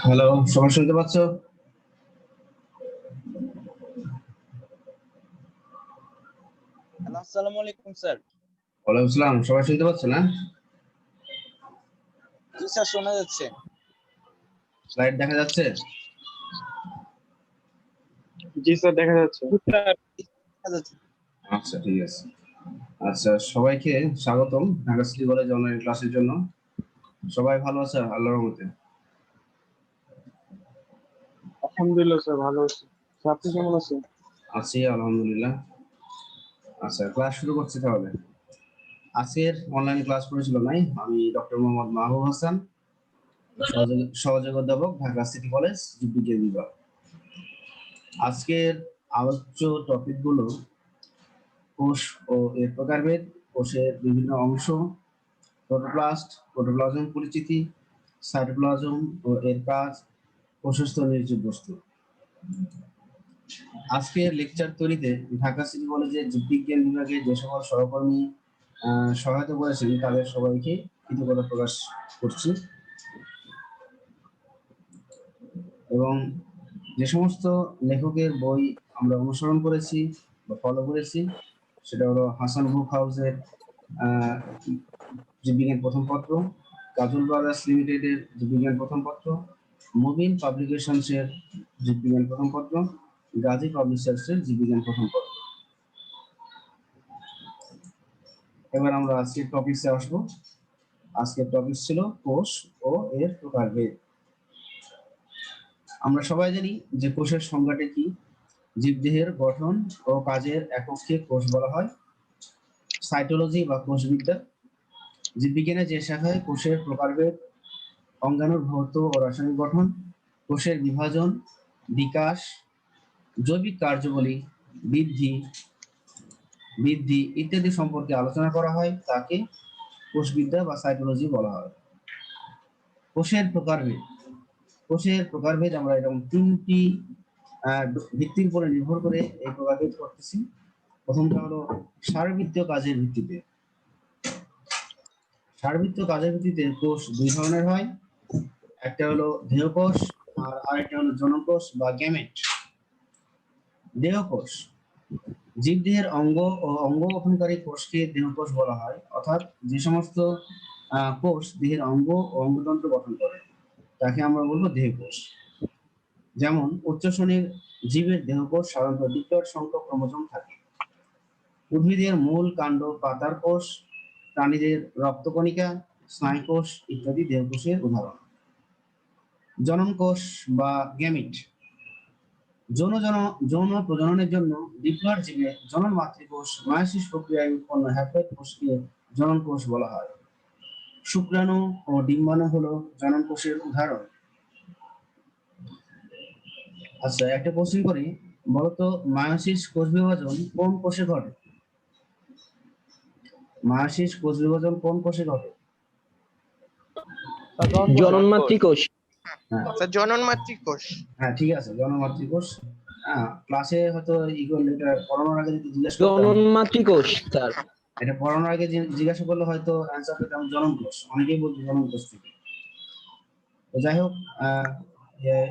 Hello, সবাই শুনতে পাচ্ছ? হ্যালো, আসসালামু আলাইকুম স্যার। ওয়ালাইকুম আসসালাম। সবাই শুনতে পাচ্ছ না? জি স্যার, শোনা যাচ্ছে। স্লাইড দেখা যাচ্ছে? জি স্যার, দেখা যাচ্ছে। আচ্ছা, ঠিক আছে। আচ্ছা, সবাইকে স্বাগতম ঢাকা সিটি কলেজ অনলাইন ক্লাসের জন্য। সবাই ভালো আছে আল্লাহর রহমতে? আলহামদুলিল্লাহ স্যার, ভালো আছি। আপনি কেমন আছেন? আছি আলহামদুলিল্লাহ। আচ্ছা, ক্লাস শুরু করছি তাহলে। আজকের অনলাইন ক্লাস করেছিল নাই, আমি ডক্টর মোহাম্মদ মাহবুব হাসান, সহযোগী অধ্যাপক, ঢাকা সিটি কলেজ জীববিজ্ঞান বিভাগ। আজকের আলোচ্য টপিক গুলো কোষ ও এর প্রকারভেদ, কোষের বিভিন্ন অংশ, প্রোটোপ্লাস্ট, প্রোটোপ্লাজম পরিচিতি, সাইটোপ্লাজম ও এর কাজ, কোষস্থ নির্জীব বস্তু। আজকের লেকচার তৈরিতে ঢাকা সিটি কলেজের জীববিজ্ঞান বিভাগে যে সকল সহকর্মী সহায়তা করেছেন তাদের সবাইকে কৃতজ্ঞতা প্রকাশ করছি। এবং যে সমস্ত লেখকের বই আমরা অনুসরণ করেছি বা ফলো করেছি সেটা হলো হাসান বুক হাউসের জীববিজ্ঞান প্রথম পত্র, কাজল ব্রাদার্স লিমিটেডের জীববিজ্ঞান প্রথম পত্র, মুবিন পাবলিকেশনসের জীববিজ্ঞান প্রথম পত্র, গাজী পাবলিশার্সের জীববিজ্ঞান প্রথম পত্র। এবার আমরা আজকের টপিকসে আসবো। আজকের টপিক ছিল কোষ ও এর প্রকারভেদ। আমরা সবাই জানি যে কোষের সংজ্ঞাটা কি। জীবদেহের গঠন ও কাজের একককে কোষ বলা হয়। সাইটোলজি বা কোষবিদ্যা জীববিজ্ঞানের যে শাখায় কোষের প্রকারভেদ, অঙ্গাণুর ভৌত ও রাসায়নিক গঠন, কোষের বিভাজন, বিকাশ, জৈবিক কার্যাবলী, বৃদ্ধি ইত্যাদি সম্পর্কে আলোচনা করা হয়, তাকে কোষবিদ্যা বা সাইটোলজি বলা হয়। কোষের প্রকারভেদ। কোষের প্রকারভেদ আমরা এরকম তিনটি ভিত্তির উপরে নির্ভর করে এই প্রকারভেদ করতেছি। প্রথমটা হলো সারবৃত্তীয় কাজের ভিত্তিতে। সারবৃত্তীয় কাজের ভিত্তিতে কোষ দুই ধরনের হয়, একটা হলো দেহকোষ আর আরেকটা হলো জনকোষ বা গ্যামেট। দেহকোষ জীবদেহের অঙ্গ ও অঙ্গ গঠনকারী কোষকে দেহকোষ বলা হয়, অর্থাৎ যে সমস্ত কোষ দেহের অঙ্গ ও অঙ্গতন্ত্র গঠন করে তাকে আমরা বলবো দেহকোষ। যেমন উচ্চ শ্রেণীর জীবের দেহকোষ সাধারণত ডিপ্লয়েড সংখ্যক ক্রোমোজোম থাকে। উদ্ভিদের মূল, কাণ্ড, পাতার কোষ, প্রাণীদের রক্তকণিকা, স্নায়ুকোষ ইত্যাদি দেহকোষের উদাহরণ। জনন কোষ বা গ্যামিট যৌন প্রজননের জন্য ডিপ্লয়েড জীবে জনন মাতৃকোষ মায়োসিস প্রক্রিয়ায় উৎপন্ন হ্যাপ্লয়েড কোষকে জনন কোষ বলা হয়। শুক্রাণু ও ডিম্বাণু হলো জনন কোষের উদাহরণ। আচ্ছা, একটা কোশ্চেন করি, বলতো মায়োসিস কোষ বিভাজন কোন কোষে ঘটে? মায়োসিস কোষ বিভাজন কোন কোষে ঘটে? জননমাতৃ কোষ। স্যার জননমাতৃ কোষ। হ্যাঁ, ঠিক আছে, জননমাতৃ কোষ। হ্যাঁ, ক্লাসে হয়তো এটা পড়ানোর আগে যদি জিজ্ঞাসা করতাম, জননমাতৃ কোষ স্যার, এটা পড়ানোর আগে জিজ্ঞাসা করলে হয়তো অ্যান্সার পেতাম জনন কোষ। অনেকেই বলতো জনন কোষ থেকে। তো যাই হোক,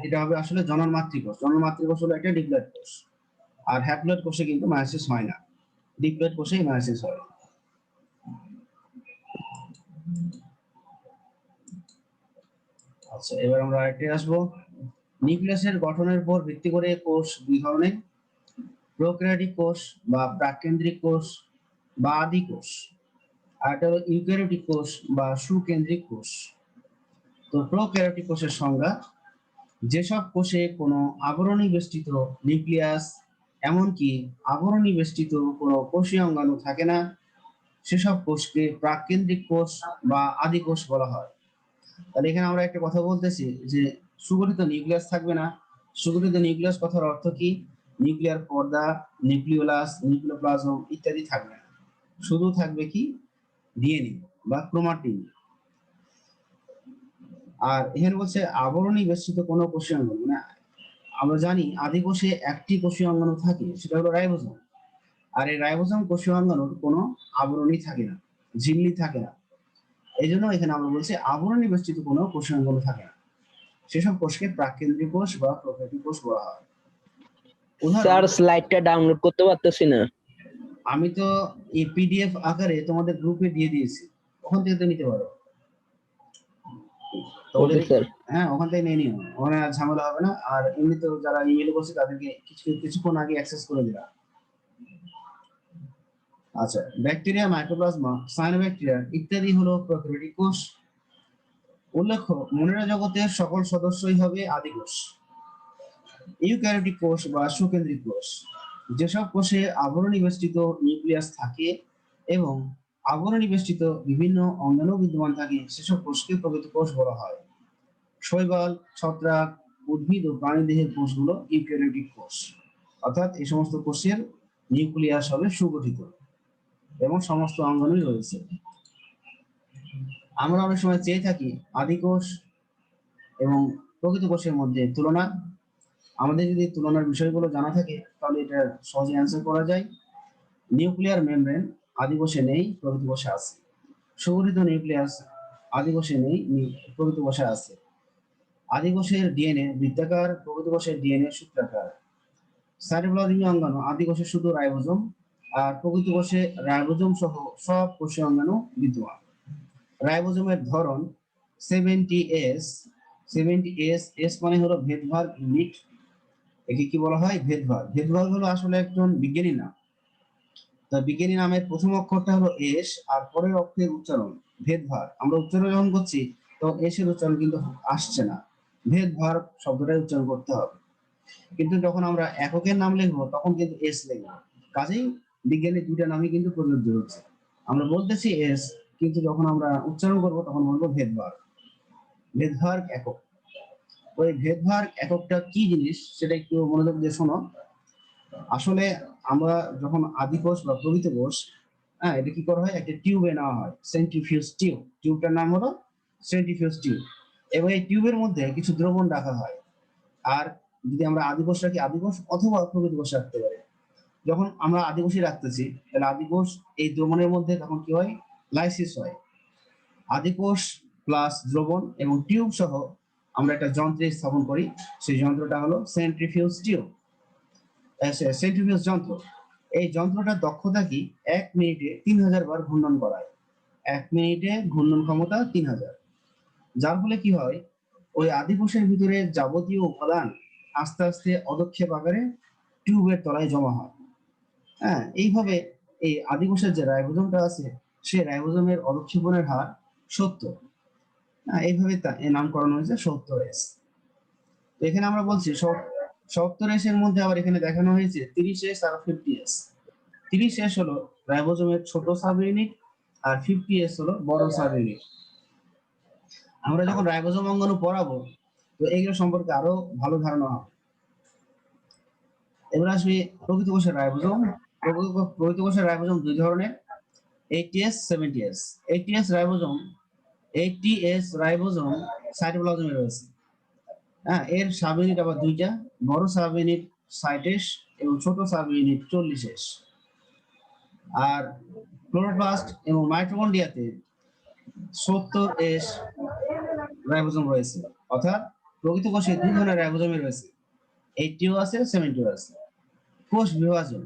এটা হবে আসলে জনন মাতৃকোষ। জনন মাতৃকোষ হলো একটা ডিপ্লয়েড কোষ, আর হ্যাপ্লয়েড কোষে কিন্তু মায়োসিস হয় না, ডিপ্লয়েড কোষেই মায়োসিস হয়। আচ্ছা, এবার আমরা আরেকটে আসবো। নিউক্লিয়াসের গঠনের উপর ভিত্তি করে কোষ দুই ধরনের, প্রোক্যারিওটিক কোষ বা প্রাককেন্দ্রিক কোষ বা আদি কোষ, আর একটা হলো ইউক্যারিওটিক কোষ বা সুকেন্দ্রিক কোষ। তো প্রোক্যারিওটিক কোষের সংজ্ঞা: যেসব কোষে কোনো আবরণী বেষ্টিত নিউক্লিয়াস, এমনকি আবরণী বেষ্টিত কোনো কোষীয় অঙ্গাণু থাকে না, সেসব কোষকে প্রাককেন্দ্রিক কোষ বা আদি কোষ বলা হয়। তাহলে এখানে আমরা একটা কথা বলতেছি যে সুগঠিত নিউক্লিয়াস থাকবে না। সুগঠিত নিউক্লিয়াস কথার অর্থ কি? নিউক্লিয়ার পর্দা, নিউক্লিওলাস, নিউক্লিওপ্লাজম ইত্যাদি থাকবে না। শুধু থাকবে কি? ডিএনএ বা ক্রোমাটিন। আর এখানে বলছে আবরণী বেষ্টিত কোনো কোষীয় অঙ্গ, মানে আমরা জানি আদি কোষে একটি কোষীয় অঙ্গাণু থাকে, সেটা হলো রাইবোজোম। আর এই রাইবোজোম কোষীয় অঙ্গাণুর কোনো আবরণী থাকে না, ঝিল্লি থাকে না। এই জন্য এখানে আমরা বলছি আবরণী বেষ্টিত কোনো কোষীয় অঙ্গাণু থাকে না। সেসব কোষকে প্রাককেন্দ্রিক কোষ বা প্রোক্যারিওটিক কোষ বলা হয়। উদাহরণ, স্যার স্লাইডটা ডাউনলোড করতে পারতেছি না। আমি তো এই পিডিএফ আকারে তোমাদের গ্রুপে দিয়ে দিয়েছি, ওখান থেকে তো নিতে পারো ওকে তোমাদের। স্যার। হ্যাঁ, ওখান থেকে নিয়ে নিও, ওখানে আর ঝামেলা হবে না। আর এমনিতেও যারা ইমেল করছে তাদেরকে কিছুক্ষণ আগে অ্যাক্সেস করে দিলাম। আচ্ছা, ব্যাকটেরিয়া, মাইক্রোপ্লাজমা, সায়ানোব্যাকটেরিয়া ইত্যাদি হলো প্রোক্যারিওটিক কোষ। উল্লেখ্য, মনের জগতের সকল সদস্যই হবে আদি কোষ। ইউক্যারিওটিক কোষ বা সুকেন্দ্রিক কোষ, যেসব কোষে আবরণী বেষ্টিত নিউক্লিয়াস থাকে এবং আবরণী বেষ্টিত বিভিন্ন অঙ্গাণু বিদ্যমান থাকে, সেসব কোষকে প্রকৃত কোষ বলা হয়। শৈবাল, ছত্রাক, উদ্ভিদ ও প্রাণীদেহের কোষগুলো ইউক্যারিওটিক কোষ। অর্থাৎ এই সমস্ত কোষের নিউক্লিয়াস হবে সুগঠিত এবং সমস্ত অঙ্গাণুই রয়েছে। আমরা অনেক সময় চেয়ে থাকি আদি কোষ এবং প্রকৃত কোষের মধ্যে তুলনা। আমাদের যদি তুলনার বিষয়গুলো জানা থাকে তাহলে এটা সহজে অ্যান্সার করা যায়। নিউক্লিয়ার মেমব্রেন আদি কোষে নেই, প্রকৃত কোষে আছে। সুগঠিত নিউক্লিয়াস আদি কোষে নেই, প্রকৃত কোষে আছে। আদি কোষের ডিএনএ বৃত্তাকার, প্রকৃত কোষের ডিএনএ সূত্রাকার। সাইটোপ্লাজমীয় অঙ্গাণু আদি কোষে শুধু রাইবোজোম, আর প্রকৃত কোষে রাইবোজোম সহ সব কোষীয় অঙ্গাণু বিদ্যমান। রাইবোজোমের ধরন 70S। 70S, এস মানে হলো ভেদভাগ ইউনিট। একে কি বলা হয়? ভেদভাগ। ভেদভাগ হলো আসলে একজন বিজ্ঞানী নাম। তা বিজ্ঞানী নামের প্রথম অক্ষরটা হলো এস, আর পরের অক্ষরের উচ্চারণ ভেদভাগ। আমরা উচ্চারণ যখন করছি তো এস এর উচ্চারণ কিন্তু আসছে না, ভেদভাগ শব্দটাই উচ্চারণ করতে হবে। কিন্তু যখন আমরা এককের নাম লিখবো তখন কিন্তু এস লিখবো। কাজেই বিজ্ঞানের দুইটা নামই কিন্তু প্রযোজ্য হচ্ছে। আমরা বলতেছি এস, কিন্তু যখন আমরা উচ্চারণ করবো তখন বলবো ভেদভাগ। ভেদভাগ একক। ওই ভেদভাগ এককটা কি জিনিস সেটা একটু মনোযোগ দিয়ে শোনো। আসলে আমরা যখন আদি কোষ বা প্রকৃত কোষ, হ্যাঁ, এটা কি করা হয়? একটা টিউবে নেওয়া হয়, সেন্ট্রিফিউজ টিউব। টিউবটার নাম হলো সেন্ট্রিফিউজ টিউব। এবং এই টিউবের মধ্যে কিছু দ্রবণ রাখা হয়। আর যদি আমরা আদি কোষ রাখি, আদি কোষ অথবা প্রকৃত কোষ রাখতে পারি। যখন আমরা আদি কোষই রাখতেছি তাহলে আদি কোষ এই দ্রবণের মধ্যে তখন কি হয়? লাইসিস হয়। আদি কোষ প্লাস দ্রবণ এবং টিউব সহ আমরা একটা যন্ত্রে স্থাপন করি। সেই যন্ত্রটা হলো সেন্ট্রিফিউজ টিউব, সেন্ট্রিফিউজ যন্ত্র। এই যন্ত্রটার দক্ষতা কি? 1 মিনিটে 3000 বার ঘূর্ণন করায়। 1 মিনিটে ঘূর্ণন ক্ষমতা 3000। যার ফলে কি হয়? ওই আদি কোষের ভিতরে যাবতীয় উপাদান আস্তে আস্তে অদক্ষেপ আকারে টিউবের তলায় জমা হয়। হ্যাঁ, এইভাবে এই আদি কোষের যে রাইবোজোমটা আছে, সেই রাইবোজোমের অদক্ষেপণের হার 70। হ্যাঁ, এইভাবে এর নামকরণ হয়েছে 70S। তো এখানে আমরা বলছি 70S এর মধ্যে আবার এখানে দেখানো হয়েছে 30S আর 50S। 30S হলো রাইবোজোমের ছোট সাব ইউনিট, আর 50S হলো বড় সাব ইউনিট। আমরা যখন রাইবোজোম অঙ্গাণু পড়াবো তো এইগুলো সম্পর্কে আরো ভালো ধারণা হবে। এবার আসবে প্রকৃত কোষের রাইবোজোম। প্রকৃত কোষের রাইবোজোম দুই ধরনের, 80S, 70S। 80S ribosome, 80S ribosome সাইটোপ্লাজমে রয়েছে। হ্যাঁ, এর সাব ইউনিট আবার দুইটা, বড় সাব ইউনিট 60S এবং ছোট সাব ইউনিট 40S। আর ক্লোরোপ্লাস্ট এবং মাইটোকন্ড্রিয়াতে 70S রাইবোজোম রয়েছে। অর্থাৎ প্রকৃত কোষে দুই ধরনের রাইবোজোমই রয়েছে, 80ও আছে, 70ও আছে। কোষ বিভাজন,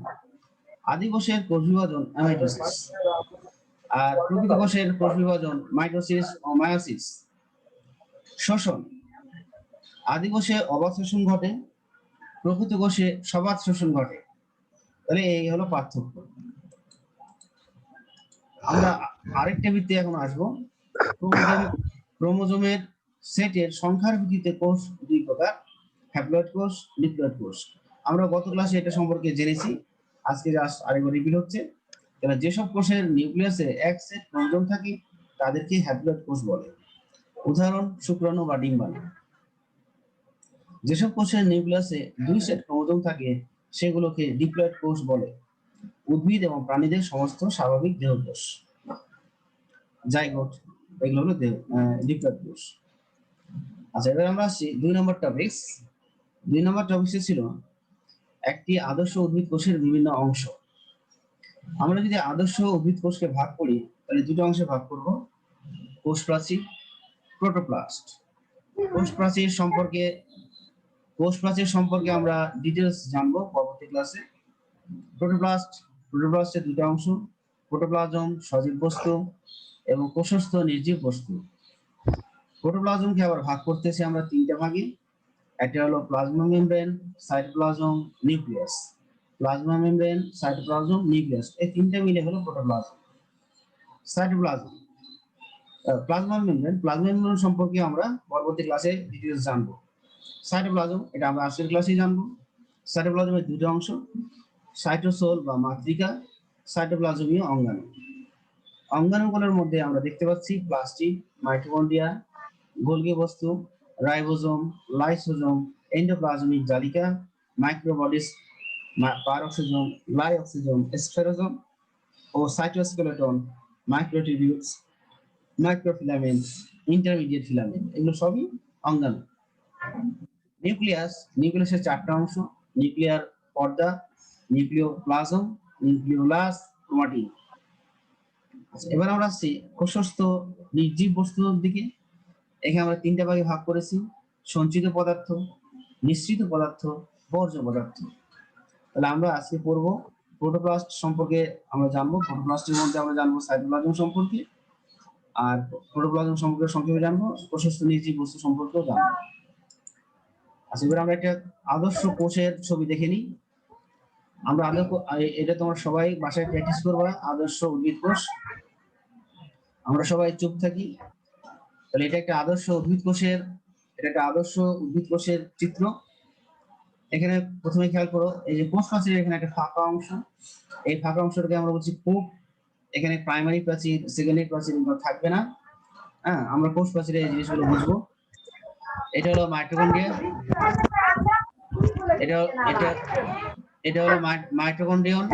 আদি কোষের কোষ বিভাজন অ্যামাইটোসিস, আর প্রকৃত কোষের কোষ বিভাজন মাইটোসিস ও মায়োসিস। শ্বসন, আদি কোষে অবাধ শোষণ ঘটে, প্রকৃত কোষে সবাধ শোষণ ঘটে। তাহলে এই হলো পার্থক্য। আমরা আরেকটা ভিত্তি এখন আসবো। ক্রোমোজোমের সেটের সংখ্যার ভিত্তিতে কোষ দুই প্রকার, হ্যাপ্লয়েড কোষ, ডিপ্লয়েড কোষ। আমরা গত ক্লাসে এটা সম্পর্কে জেনেছি, আজকে জাস্ট আরেকবার রিপিট হচ্ছে। তাহলে যেসব কোষের নিউক্লিয়াসে এক সেট ক্রোমোজোম থাকে তাদেরকে হ্যাপ্লয়েড কোষ বলে। উদাহরণ শুক্রাণু বা ডিম্বাণু। যেসব কোষের নিউক্লিয়াসে দুই সেট ক্রোমোজোম থাকে সেগুলোকে ডিপ্লয়েড কোষ বলে। উদ্ভিদ এবং প্রাণীদের সমস্ত স্বাভাবিক দেহকোষ, জাইগোট, এগুলো হলো ডিপ্লয়েড কোষ। আচ্ছা, এবার আমরা আসছি 2 নম্বর টপিকস। 2 নম্বর টপিকসে ছিল একটি আদর্শ উদ্ভিদ কোষের বিভিন্ন অংশ। আমরা যদি আদর্শ উদ্ভিদ কোষকে ভাগ করি তাহলে দুটো অংশে ভাগ করব, কোষ প্রাচীর, প্রোটোপ্লাস্ট। কোষ প্রাচীর সম্পর্কে আমরা ডিটেলস জানবো পরবর্তী ক্লাসে। প্রোটোপ্লাস্টের দুটো অংশ, প্রোটোপ্লাজম সজীব বস্তু এবং কোষস্থ নির্জীব বস্তু। প্রোটোপ্লাজমকে আবার ভাগ করতেছি আমরা 3টা ভাগে। একটা হলো plasma membrane, cytoplasm, nucleus. Plasma membrane, cytoplasm, nucleus, এই 3টা মিলে হলো প্রোটোপ্লাজম। সাইটোপ্লাজম, প্লাজমা মেমব্রেন সম্পর্কে আমরা পরবর্তী ক্লাসে ডিটেইলস জানবো। সাইটোপ্লাজম এটা আমরা আজকের ক্লাসে জানবো। সাইটোপ্লাজমের দুটো অংশ, সাইটোসোল বা মাতৃকা, সাইটোপ্লাজমীয় অঙ্গাণু। অঙ্গাণুগুলোর মধ্যে আমরা দেখতে পাচ্ছি প্লাস্টিড, মাইটোকন্ড্রিয়া, গোলগি বস্তু, রাইবোজোম, লাইসোজোম, এন্ডোপ্লাজমিক জালিকা, মাইক্রোবডিস, পারঅক্সিজোম, লাইঅক্সিজোম, স্ফেরোজোম ও সাইটোস্কেলেটন, মাইক্রোটিবিউলস, মাইক্রোফিলামেন্ট, ইন্টারমিডিয়েট ফিলামেন্ট, এগুলো সবই অঙ্গাণু। নিউক্লিয়াসের 4টা অংশ, নিউক্লিয়ার পর্দা, নিউক্লিওপ্লাজম, নিউক্লিওলাস, ক্রোমাটিন। এবার আমরা আসছি কোষস্থ নির্জীব বস্তুর দিকে। এখানে আমরা 3টা ভাগে ভাগ করেছি, সঞ্চিত পদার্থ, মিশ্রিত পদার্থ, বর্জ্য পদার্থ। তাহলে আমরা আজকে পড়বো প্রোটোপ্লাস্ট সম্পর্কে আমরা জানবো। প্রোটোপ্লাস্টের মধ্যে আমরা জানবো সাইটোপ্লাজম সম্পর্কে, আর প্রোটোপ্লাজম সম্পর্কে সংক্ষেপে জানবো, কোষস্থ নির্জীব বস্তু সম্পর্কেও জানবো। আচ্ছা, এবার আমরা একটা আদর্শ কোষের ছবি দেখে নিই। এটা তোমরা সবাই বাসায় প্র্যাকটিস করবা, আদর্শ উদ্ভিদ কোষ। আমরা সবাই চুপ থাকি। তাহলে এটা একটা আদর্শ উদ্ভিদ কোষের চিত্র। এখানে প্রথমে খেয়াল করো, এই যে কোষ প্রাচীরের এখানে একটা ফাঁকা অংশ, এই ফাঁকা অংশটাকে আমরা বলছি কোপ। এখানে প্রাইমারি প্রাচীর, সেকেন্ডারি প্রাচীর এগুলো থাকবে না। হ্যাঁ, আমরা কোষ প্রাচীরের এই জিনিসগুলো বুঝবো। এটা হলো মাইটোকন্ড্রিয়া, এটা হলো মাইটোকন্ড্রিয়ন,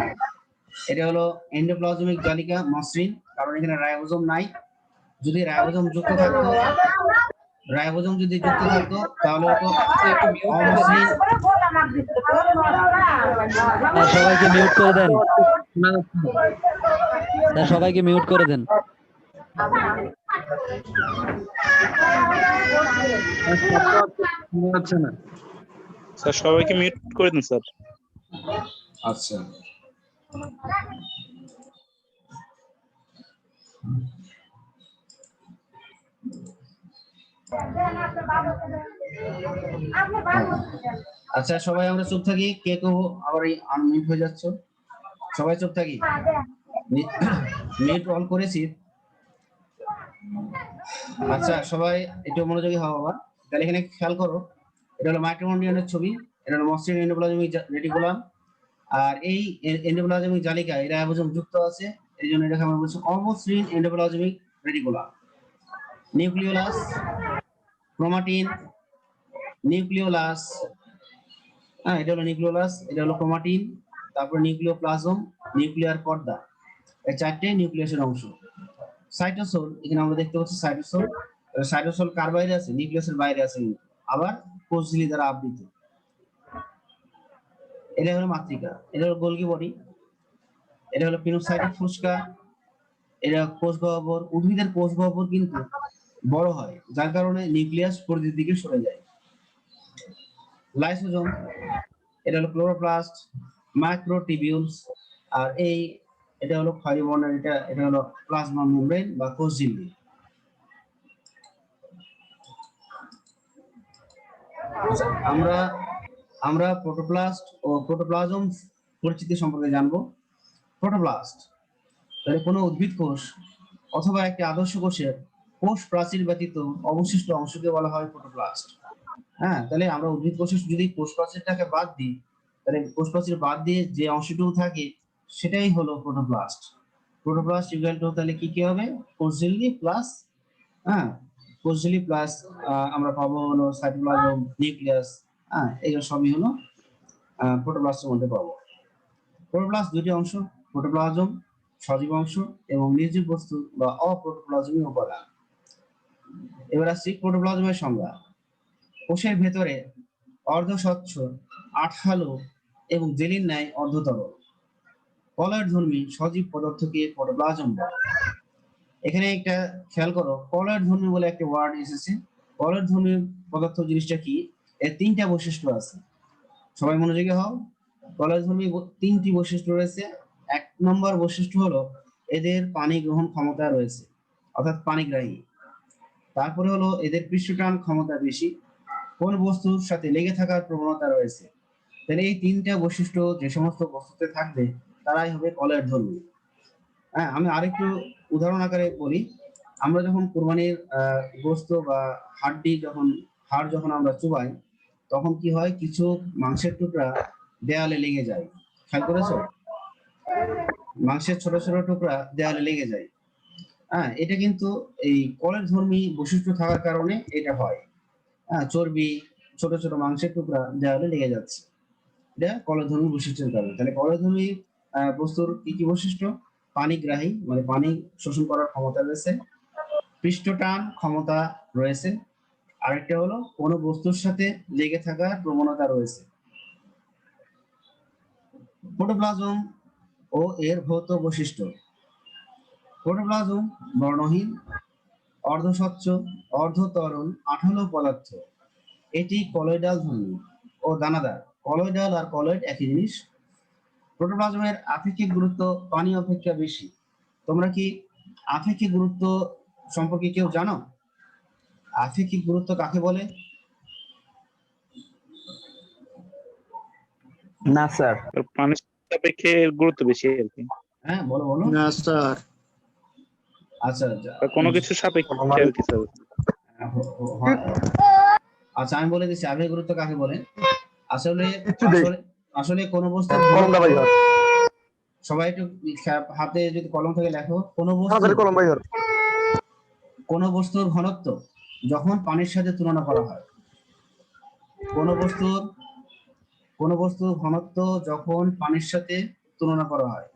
এটা হলো এন্ডোপ্লাজমিক জালিকা, মসৃণ, কারণ এখানে রাইবোজোম নাই। যদি রাইবোজোম যুক্ত থাকতো তাহলে হতো অমসৃণ। সবাইকে মিউট করে দেন, সবাইকে মিউট করে দেন। স্যার সবাইকে মিউট করে দিন স্যার। আচ্ছা, আচ্ছা সবাই আমরা চুপ থাকি। কে কেউ আবার এই আনমিউট হয়ে যাচ্ছে, সবাই চুপ থাকি। মিউট অন করেছি। আচ্ছা সবাই একটু মনোযোগী হও আবার। তাহলে এখানে খেয়াল করো, এটা হলো মাইটোকন্ড্রিয়ানের ছবি, এটা হলো মসৃণ এন্ডোপ্লাজমিক রেটিকুলাম, আর এই এন্ডোপ্লাজমিক জালিকা এরা রাইবোজোম যুক্ত আছে, এই জন্য এটাকে আমরা বলছি অমসৃণ endoplasmic reticulum. Nucleolus, chromatin, nucleolus, হ্যাঁ এটা হলো নিউক্লিওলাস, এটা হলো ক্রোমাটিন, তারপর নিউক্লিওপ্লাজম, নিউক্লিয়ার পর্দা, এই 4টে নিউক্লিয়াসের অংশ। সাইটোসোল, এখানে আমরা দেখতে পাচ্ছি সাইটোসোল কার বাইরে আছে? নিউক্লিয়াসের বাইরে আছে, আবার কোষঝিল্লি দ্বারা আবৃত। এটা হলো মাতৃকা, এটা হলো গোলগি বডি, এটা হলো পিনোসাইটিক ফুসকা, এটা কোষ গহ্বর। উদ্ভিদের কোষ গহ্বর কিন্তু বড় হয়, যার কারণে নিউক্লিয়াস পরিধির দিকে সরে যায়। লাইসোজোম, এটা হলো ক্লোরোপ্লাস্ট, মাইক্রোটিবিউলস, আর এটা হলো খয়েরি বর্ণের, এটা হলো প্লাজমা মেমব্রেন বা কোষঝিল্লি। আমরা প্রোটোপ্লাস্ট ও প্রোটোপ্লাজম পরিচিতি সম্পর্কে জানবো। প্রোটোপ্লাস্ট তাহলে কোনো উদ্ভিদ কোষ অথবা একটি আদর্শ কোষের কোষ প্রাচীর ব্যতীত অবশিষ্ট অংশকে বলা হয় প্রোটোপ্লাস্ট। হ্যাঁ, তাহলে আমরা উদ্ভিদ কোষের যদি কোষ প্রাচীরটাকে বাদ দিই, তাহলে কোষ প্রাচীর বাদ দিয়ে যে অংশটুকু থাকে সেটাই হলো প্রোটোপ্লাস্ট। প্রোটোপ্লাস্ট ইকুয়াল টু তাহলে কি হবে, কোষ ঝিল্লি প্লাস, হ্যাঁ, কোষ ঝিল্লি প্লাস আমরা পাবো হলো সাইটোপ্লাজম, নিউক্লিয়াস, হ্যাঁ, এগুলো সবই হলো প্রোটোপ্লাস্টের মধ্যে পাবো। প্রোটোপ্লাস্ট দুটি অংশ, প্রোটোপ্লাজম সজীব অংশ এবং নির্জীব বস্তু বা অপ্রোটোপ্লাজমীয় উপাদান। এবার আসছি প্রোটোপ্লাজমের সংজ্ঞা। কোষের ভেতরে অর্ধস্বচ্ছ, আঠালো এবং জেলির ন্যায় অর্ধতরল কলয়েডধর্মী সজীব পদার্থকে প্রোটোপ্লাজম বলে। এখানে একটা খেয়াল করো, কলয়েডধর্মী বলে একটা ওয়ার্ড এসেছে। কলয়েডধর্মী পদার্থ জিনিসটা কি, এর তিনটা বৈশিষ্ট্য আছে, সবাই মনোযোগী হও। কলয়েডধর্মী তিনটি বৈশিষ্ট্য রয়েছে। এক নম্বর বৈশিষ্ট্য হলো এদের পানি গ্রহণ ক্ষমতা রয়েছে, অর্থাৎ পানিগ্রাহী। তারপরে হলো এদের পৃষ্ঠটান ক্ষমতা বেশি, কোন বস্তুর সাথে লেগে থাকার প্রবণতা রয়েছে। তাহলে এই তিনটা বৈশিষ্ট্য যে সমস্ত বস্তুতে থাকবে তারাই হবে কলয়েডধর্মী। হ্যাঁ, আমি আরেকটু উদাহরণ আকারে বলি। আমরা যখন কোরবানির গোশত বা হাড় যখন আমরা চুবাই, তখন কি হয়, কিছু মাংসের টুকরা দেয়ালে লেগে যায়। খেয়াল করেছো? মাংসের ছোট ছোট টুকরা দেয়ালে লেগে যায়। হ্যাঁ, এটা কিন্তু এই কলয়েডধর্মী বৈশিষ্ট্য থাকার কারণে এটা হয়। হ্যাঁ, চর্বি, ছোট ছোট মাংসের টুকরা দেয়ালে লেগে যাচ্ছে, এটা কলয়েডধর্মী বৈশিষ্ট্যের কারণে। তাহলে কলয়েডধর্মী বস্তুর কি কি বৈশিষ্ট্য, পানিগ্রাহী মানে পানি শোষণ করার ক্ষমতা রয়েছে, পৃষ্ঠটান ক্ষমতা রয়েছে, আরেকটা হলো কোনো বস্তুর সাথে লেগে থাকার প্রবণতা রয়েছে। প্রোটোপ্লাজম ও এর ভৌত বৈশিষ্ট্য। প্রোটোপ্লাজম বর্ণহীন, অর্ধস্বচ্ছ, অর্ধতরল, আঠালো পদার্থ। এটি কলয়েডাল ধর্মী ও দানাদার। কলয়েডাল আর কলয়েড একই জিনিস। প্রোটোপ্লাজমের আপেক্ষিক গুরুত্ব পানি অপেক্ষা বেশি। তোমরা কি আপেক্ষিক গুরুত্ব সম্পর্কে কেউ জানো? আপেক্ষিক গুরুত্ব কাকে বলে? না স্যার। পানির সাপেক্ষে এর গুরুত্ব বেশি আর কি। হ্যাঁ, বলো বলো। না স্যার, আচ্ছা বা কোনো কিছুর সাপেক্ষে আর কি স্যার। আচ্ছা, আমি বলে দিচ্ছি আপেক্ষিক গুরুত্ব কাকে বলে। আসলে একটু দেই। আসলে আসলে কোন বস্তু, কলমটা ভাই ধর, সবাই একটু হাতে যদি কলম থেকে লেখো, তাড়াতাড়ি কলম ভাই ধর। কোন বস্তুর ঘনত্ব যখন পানির সাথে তুলনা করা হয়, কোন বস্তুর ঘনত্ব যখন পানির সাথে তুলনা করা হয়।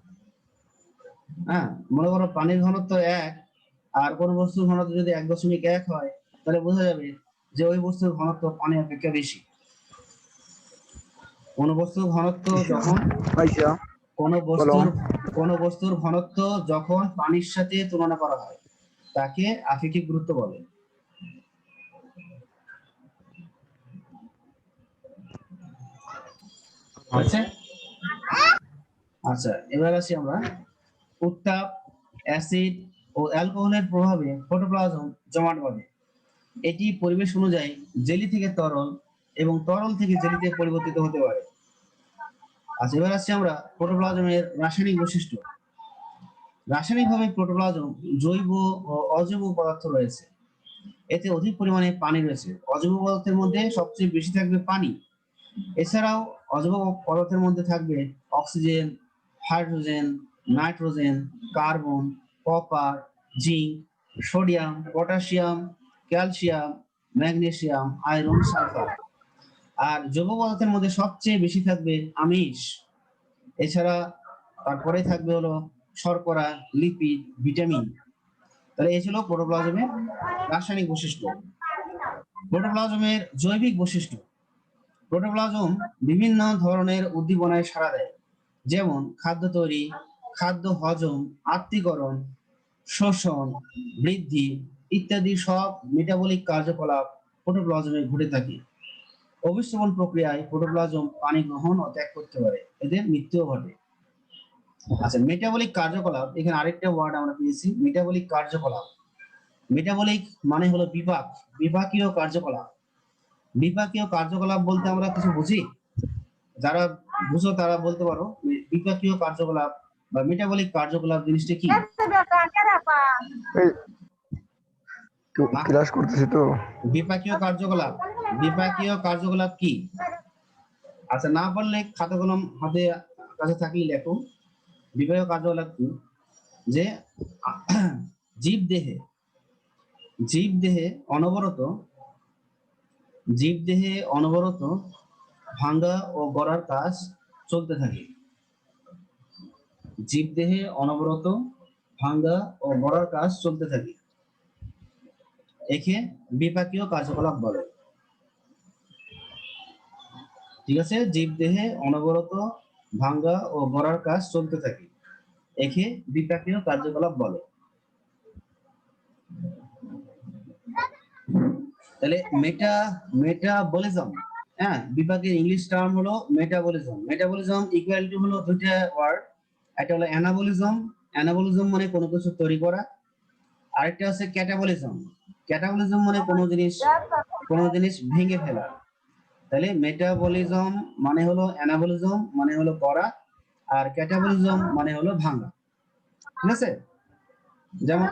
হ্যাঁ, মনে করো পানির ঘনত্ব 1 আর কোন বস্তুর ঘনত্ব যদি 1.1 হয়, তাহলে বোঝা যাবে যে ওই বস্তুর ঘনত্ব পানি অপেক্ষা বেশি। কোন বস্তুর ঘনত্ব যখন আইসা কোন বস্তুর ঘনত্ব যখন পানির সাথে তুলনা করা হয় তাকে আপেক্ষিক গুরুত্ব বলে। আচ্ছা আচ্ছা, এবার আসি আমরা উত্তাপ, অ্যাসিড ও অ্যালকোহলের প্রভাবে প্রোটোপ্লাজম জমাট বাঁধে। এটি পরিবেশ অনুযায়ী জেলি থেকে তরল এবং তরল থেকে জেলিতে পরিবর্তিত হতে পারে। আচ্ছা, এবার আসছি আমরা প্রোটোপ্লাজমের রাসায়নিক বৈশিষ্ট্য। রাসায়নিকভাবে প্রোটোপ্লাজম জৈব ও অজৈব পদার্থ রয়েছে। এতে অধিক পরিমাণে পানি রয়েছে। অজৈব পদার্থের মধ্যে সবচেয়ে বেশি থাকবে পানি। এছাড়াও অজৈব পদার্থের মধ্যে থাকবে oxygen, hydrogen, nitrogen, carbon, copper, zinc, sodium, potassium, calcium, magnesium, iron, sulphur. আর জৈব পদার্থের মধ্যে সবচেয়ে বেশি থাকবে আমিষ। এছাড়া তারপরে থাকবে হলো শর্করা, লিপিড, ভিটামিন। তাহলে এই ছিল প্রোটোপ্লাজমের রাসায়নিক বৈশিষ্ট্য। প্রোটোপ্লাজমের জৈবিক বৈশিষ্ট্য। প্রোটোপ্লাজম বিভিন্ন ধরনের উদ্দীপনায় সাড়া দেয়, যেমন খাদ্য তৈরি, খাদ্য হজম, আত্তীকরণ, শোষণ, বৃদ্ধি ইত্যাদি সব মেটাবলিক কার্যকলাপ প্রোটোপ্লাজমে ঘটে থাকে। অভিস্রবণ প্রক্রিয়ায় প্রোটোপ্লাজম পানি গ্রহণ ও ত্যাগ করতে পারে, এদের মৃত্যুও ঘটে। আচ্ছা, মেটাবলিক কার্যকলাপ, এখানে আরেকটা ওয়ার্ড আমরা পেয়েছি, মেটাবলিক কার্যকলাপ। মেটাবলিক মানে হলো বিপাকীয় কার্যকলাপ। বিপাকীয় কার্যকলাপ বলতে আমরা কিছু বুঝি, যারা বুঝো তারা বলতে পারো বিপাকীয় কার্যকলাপ বা মেটাবলিক কার্যকলাপ জিনিসটা কি? ক্লাস করতেছি তো। বিপাকীয় কার্যকলাপ কি? আচ্ছা, না পারলে খাতা কলম হাতে কাছে থাকলে লেখো। বিপাকীয় কার্যকলাপ কি? যে জীব দেহে অনবরত ভাঙ্গা ও গড়ার কাজ চলতে থাকে। জীব দেহে অনবরত ভাঙ্গা ও গড়ার কাজ চলতে থাকে, একে বিপাকীয় কার্যকলাপ বলে। ঠিক আছে, জীব দেহে অনবরত ভাঙ্গা ও গড়ার কাজ চলতে থাকে, একে বিপাকীয় কার্যকলাপ বলে। তাহলে মেটাবলিজম, হ্যাঁ, বিপাকের ইংলিশ টার্ম হলো মেটাবলিজম। মেটাবলিজম ইকুয়াল টু হলো দুইটা ওয়ার্ড, একটা হলো অ্যানাবলিজম মানে কোনো কিছু তৈরি করা, আরেকটা হচ্ছে ক্যাটাবলিজম। ক্যাটাবলিজম মানে কোনো জিনিস ভেঙে ফেলা। তাহলে মেটাবলিজম মানে হলো অ্যানাবলিজম মানে হলো করা, আর ক্যাটাবলিজম মানে হলো ভাঙা। ঠিক আছে, যেমন